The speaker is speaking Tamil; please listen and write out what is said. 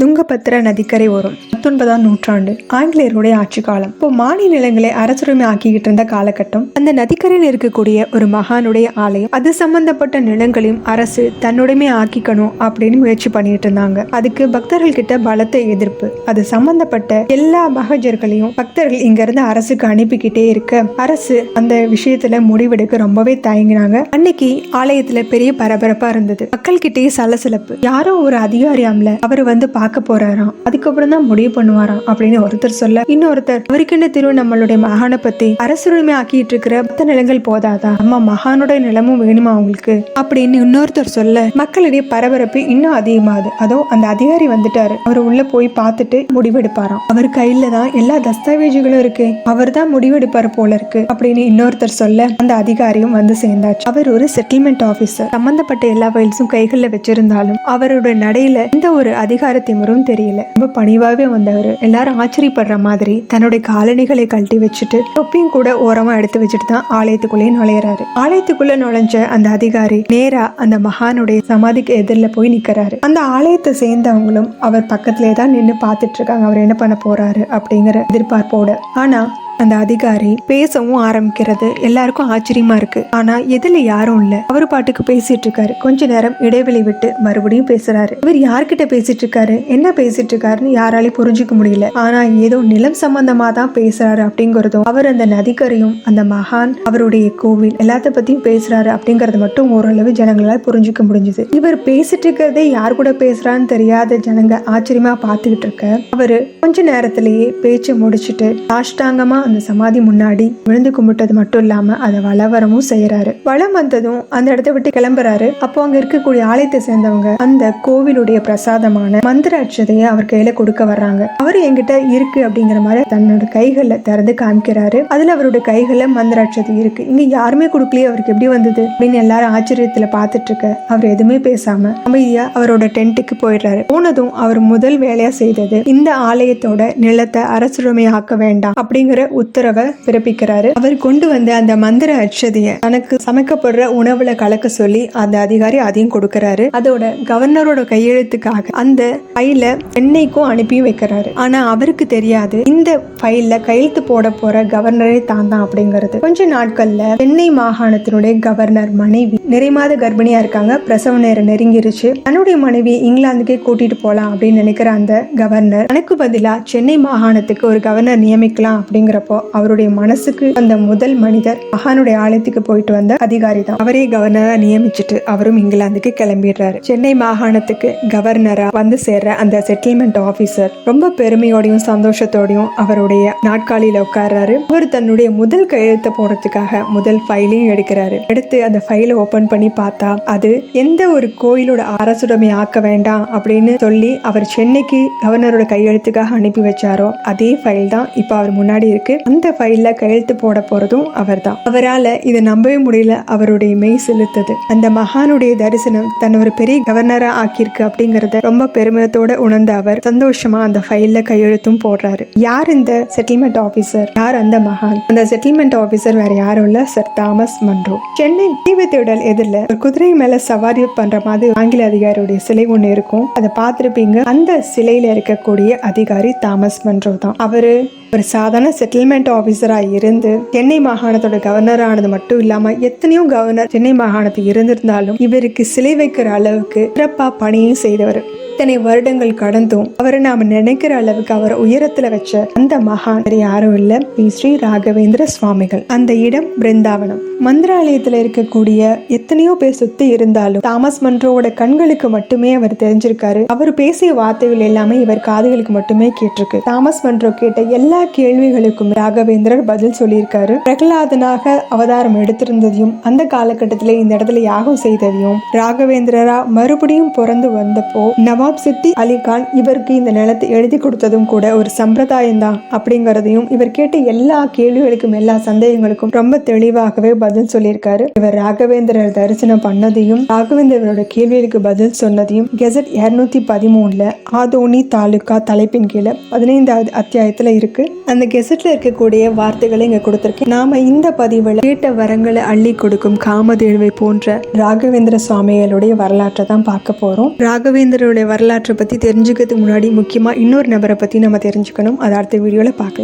துங்கபத்ரா நதிக்கரை ஓரம் 19ஆம் நூற்றாண்டு ஆங்கிலேயருடைய ஆட்சி காலம். இப்போ மாநில நிலங்களை அரசுரிமை ஆக்கிக்கிட்டு இருந்த காலகட்டம். அந்த நதிக்கரையில் இருக்கக்கூடிய ஒரு மகானுடைய ஆலயம், அது சம்பந்தப்பட்ட நிலங்களையும் அரசு தன்னுடைமை ஆக்கிக்கணும் அப்படின்னு முயற்சி பண்ணிட்டு இருந்தாங்க. அதுக்கு பக்தர்கள் கிட்ட பலத்த எதிர்ப்பு. அது சம்பந்தப்பட்ட எல்லா மகஜர்களையும் பக்தர்கள் இங்க இருந்து அரசுக்கு அனுப்பிக்கிட்டே இருக்க அரசு அந்த விஷயத்துல முடிவெடுக்க ரொம்பவே தயங்கினாங்க. அன்னைக்கு ஆலயத்துல பெரிய பரபரப்பா இருந்தது. மக்கள் கிட்டே சலசலப்பு. யாரோ ஒரு அதிகாரியாம்ல அவர் வந்து பார்க்க போறாராம், அதுக்கப்புறம் தான் முடிவு பண்ணுவாராம் அப்படின்னு ஒருத்தர் சொல்ல, இன்னொருத்தர் அவருக்குன்னு நம்மளுடைய மகானை பத்தி அரசுரிமை ஆக்கிட்டு இருக்கிற மத்த நிலங்கள் போதாதா, நம்ம மகானுடைய நிலமும் வேணுமா அவங்களுக்கு அப்படின்னு இன்னொருத்தர் சொல்ல மக்களிடையே பரபரப்பு இன்னும் அதிகமாகுது. அதோ அந்த அதிகாரி வந்துட்டாரு, அவர் உள்ள போய் பார்த்துட்டு முடிவெடுப்பாராம். அவர் கையில தான் எல்லா தஸ்தாவேஜுகளும் இருக்கு, அவர் தான் முடிவெடுப்பாரு போல இருக்கு அப்படின்னு இன்னொருத்தர் சொல்ல அந்த அதிகாரியும் வந்து சேர்ந்தாச்சு. அவர் ஒரு செட்டில்மெண்ட் ஆபீசர். சம்பந்தப்பட்ட எல்லா ஃபைல்ஸும் கைகளில் வச்சிருந்தாலும் அவருடைய நடையில எந்த ஒரு அதிகாரத்தையும் தெரியல. ரொம்ப பணிவாவே வந்தவர். எல்லாரும் ஆச்சரியப்படுற மாதிரி தன்னுடைய காலணிகளை கழட்டி வச்சுட்டு தொப்பியும் கூட ஓரமா எடுத்து வச்சுட்டு தான் ஆலயத்துக்குள்ளே நுழையிறாரு. ஆலயத்துக்குள்ள நுழைஞ்ச அந்த அதிகாரி நேரா அந்த மகானுடைய சமாதிக்கு எதிரில் போய் நிக்கிறாரு. அந்த ஆலயத்தை சேர்ந்தவங்களும் அவர் பக்கத்திலே தான் நின்று பார்த்துட்டு இருக்காங்க, அவர் என்ன பண்ண போறாரு அப்படிங்கிற எதிர்பார்ப்போட. ஆனா அந்த அதிகாரி பேசவும் ஆரம்பிக்கிறது. எல்லாருக்கும் ஆச்சரியமா இருக்கு. ஆனா எதுல யாரும் இல்ல. அவரு பாட்டுக்கு பேசிட்டு இருக்காரு. கொஞ்ச நேரம் இடைவெளி விட்டு மறுபடியும் பேசுறாரு. இவர் யார்கிட்ட பேசிட்டு இருக்காரு, என்ன பேசிட்டு இருக்காருன்னு யாராலையும் புரிஞ்சுக்க முடியல. ஆனா ஏதோ நிலம் சம்பந்தமா தான் பேசுறாரு அப்படிங்கறதும், அவர் அந்த நதிக்கரையும் அந்த மகான் அவருடைய கோவில் எல்லாத்த பத்தியும் பேசுறாரு அப்படிங்கறது மட்டும் ஓரளவு ஜனங்களால புரிஞ்சுக்க முடிஞ்சது. இவர் பேசிட்டு இருக்கிறதே யார் கூட பேசுறான்னு தெரியாத ஜனங்க ஆச்சரியமா பாத்துக்கிட்டு இருக்க, அவரு கொஞ்ச நேரத்திலேயே பேச்சை முடிச்சுட்டு சாஷ்டாங்கமா அந்த சமாதி முன்னாடி விழுந்து கும்பிட்டது மட்டும் இல்லாம அதை வளவரமும் செய்யறாரு. வளம் வந்ததும் அந்த இடத்தை விட்டு கிளம்புறாரு. அப்போ அங்க இருக்கக்கூடிய ஆலயத்தை சேர்ந்தவங்க அந்த கோவிலுடைய பிரசாதமான மந்திர அட்சதையை அவர் கையில கொடுக்க வர்றாங்க. அவரு என்கிட்ட இருக்கு அப்படிங்கிற மாதிரி தன்னோட கைகளை திறந்து காமிக்கிறாரு. அதுல அவருடைய கைகள்ல மந்திர அட்சதை இருக்கு. இங்க யாருமே கொடுக்கலையே, அவருக்கு எப்படி வந்தது அப்படின்னு எல்லாரும் ஆச்சரியத்துல பாத்துட்டு இருக்க, அவர் எதுவுமே பேசாம அமைதியா அவரோட டென்ட்டுக்கு போயிடுறாரு. போனதும் அவர் முதல் வேலையா செய்தது இந்த ஆலயத்தோட நிலத்தை அரசுரிமை ஆக்க வேண்டாம் அப்படிங்கிற உத்தரவை பிறப்பிக்கிறாரு. அவர் கொண்டு வந்த அந்த மந்திர அட்சதைய தனக்கு சமைக்கப்படுற உணவுல கலக்க சொல்லி அந்த அதிகாரி அதையும் கொடுக்கறாரு. அதோட கவர்னரோட கையெழுத்துக்காக அந்த ஃபைல சென்னைக்கும் அனுப்பியும் வைக்கிறாரு. ஆனா அவருக்கு தெரியாது இந்த ஃபைல்ல கையெழுத்து போட போற கவர்னரே தான் அப்படிங்கிறது. கொஞ்ச நாட்கள்ல சென்னை மாகாணத்தினுடைய கவர்னர் மனைவி நிறைமாத கர்ப்பிணியா இருக்காங்க. பிரசவ நேரம் நெருங்கிருச்சு. தன்னுடைய மனைவி இங்கிலாந்துக்கே கூட்டிட்டு போலாம் அப்படின்னு நினைக்கிற அந்த கவர்னர் தனக்கு பதிலா சென்னை மாகாணத்துக்கு ஒரு கவர்னர் நியமிக்கலாம் அப்படிங்கிறப்போ அவருடைய மனசுக்கு அந்த முதல் மனிதர் மகானுடைய ஆலயத்துக்கு போயிட்டு வந்த அதிகாரி தான். அவரே கவர்னரா நியமிச்சுட்டு அவரும் இங்கிலாந்துக்கு கிளம்பிடுறாரு. சென்னை மாகாணத்துக்கு கவர்னரா வந்து சேர்ற அந்த செட்டில்மெண்ட் ஆபீசர் ரொம்ப பெருமையோடையும் சந்தோஷத்தோடையும் அவருடைய நாட்காலியில உட்கார்றாரு. அவர் தன்னுடைய முதல் கையெழுத்து போடுறதுக்காக முதல் ஃபைலையும் எடுக்கிறாரு. எடுத்து அந்த ஃபைலை ஓபன் பண்ணி பார்த்தா அது எந்த ஒரு கோயிலோட அரசுரிமை ஆக்க வேண்டாம் அப்படின்னு சொல்லி அவர் சென்னைக்கு கவர்னரோட கையெழுத்துக்காக அனுப்பி வச்சாரோ அதே ஃபைல் தான் இப்ப அவர் முன்னாடி இருக்கு. அந்த ஃபைல்ல கையெழுத்து போட போறதும் அவர் தான். அவரால் இதை நம்பவே முடியல. அவருடைய மெய் செலுத்தது. அந்த மகானுடைய தரிசனம் தன் ஒரு பெரிய கவர்னரா ஆக்கியிருக்கு அப்படிங்கறத ரொம்ப பெருமிதத்தோட உணர்ந்த அவர் சந்தோஷமா அந்த ஃபைல்ல கையெழுத்தும் போடுறாரு. யார் இந்த செட்டில்மெண்ட் ஆபீசர், யார் அந்த மகான்? அந்த செட்டில்மெண்ட் ஆபீசர் வேற யாரும் இல்ல, சர் தாமஸ் மன்றோ. சென்னை தீவுத்திடல் எதிரில் ஒரு குதிரை மேல சவாரி பண்ற மாதிரி ஆங்கில அதிகாரியுடைய சிலை ஒண்ணு இருக்கும். அதை பார்த்திருப்பீங்க. அந்த சிலையில இருக்கக்கூடிய அதிகாரி தாமஸ் மன்றோ தான். அவரு ஒரு சாதாரண செட்டில்மெண்ட் ஆபீசரா இருந்து சென்னை மாகாணத்தோட கவர்னர் ஆனது மட்டும் இல்லாம எத்தனையோ கவர்னர் சென்னை மாகாணத்தில் இருந்திருந்தாலும் இவருக்கு சிலை வைக்கிற அளவுக்கு சிறப்பா பணியும் செய்தவர். இத்தனை வருடங்கள் கடந்தும் அவரை நாம நினைக்கிற அளவுக்கு அவரை உயரத்துல வச்ச அந்த மகான் யாரும் இல்ல, ஸ்ரீ ராகவேந்திர சுவாமிகள். அந்த இடம் பிருந்தாவனம். மந்திராலயத்துல இருக்கக்கூடிய எத்தனையோ பேர் சுத்தி இருந்தாலும் தாமஸ் மன்றோட கண்களுக்கு மட்டுமே அவர் தெரிஞ்சிருக்காரு. அவர் பேசிய வார்த்தைகள் எல்லாமே இவர் காதுகளுக்கு மட்டுமே கேட்டிருக்கு. தாமஸ் மன்றோ கேட்ட எல்லா கேள்விகளுக்கும் ராகவேந்திரர் பதில் சொல்லியிருக்காரு. பிரகலாதனாக அவதாரம் எடுத்திருந்ததையும் அந்த காலகட்டத்திலே இந்த இடத்துல யாகம் செய்ததையும் ராகவேந்திரரா மறுபடியும் பிறந்து வந்தப்போ நவாப் சித்தி அலிகான் இவருக்கு இந்த நிலத்தை எழுதி கொடுத்ததும் கூட ஒரு சம்பிரதாயம் தான் அப்படிங்கறதையும் இவர் கேட்ட எல்லா கேள்விகளுக்கும் எல்லா சந்தேகங்களுக்கும் ரொம்ப தெளிவாகவே பதில் சொல்லியிருக்காரு. இவர் ராகவேந்திரர் தரிசனம் பண்ணதையும் ராகவேந்திரோட கேள்விகளுக்கு பதில் சொன்னதையும் கெசட் 213 ஆதோனி தாலுகா தலைப்பின் கீழே 15வது அத்தியாயத்துல இருக்கு. அந்த கெசட்ல இருக்கக்கூடிய வார்த்தைகளை இங்க கொடுத்திருக்கேன். நாம இந்த பதிவுல கேட்ட வரங்களை அள்ளி கொடுக்கும் காமதேனுவை போன்ற ராகவேந்திர சுவாமிகளுடைய வரலாற்றை தான் பார்க்க போறோம். ராகவேந்திரோட வரலாற்றை பற்றி தெரிஞ்சுக்கிறதுக்கு முன்னாடி முக்கியமாக இன்னொரு நபரை பற்றி நம்ம தெரிஞ்சுக்கணும். அதை அடுத்த வீடியோவில் பார்க்கலாம்.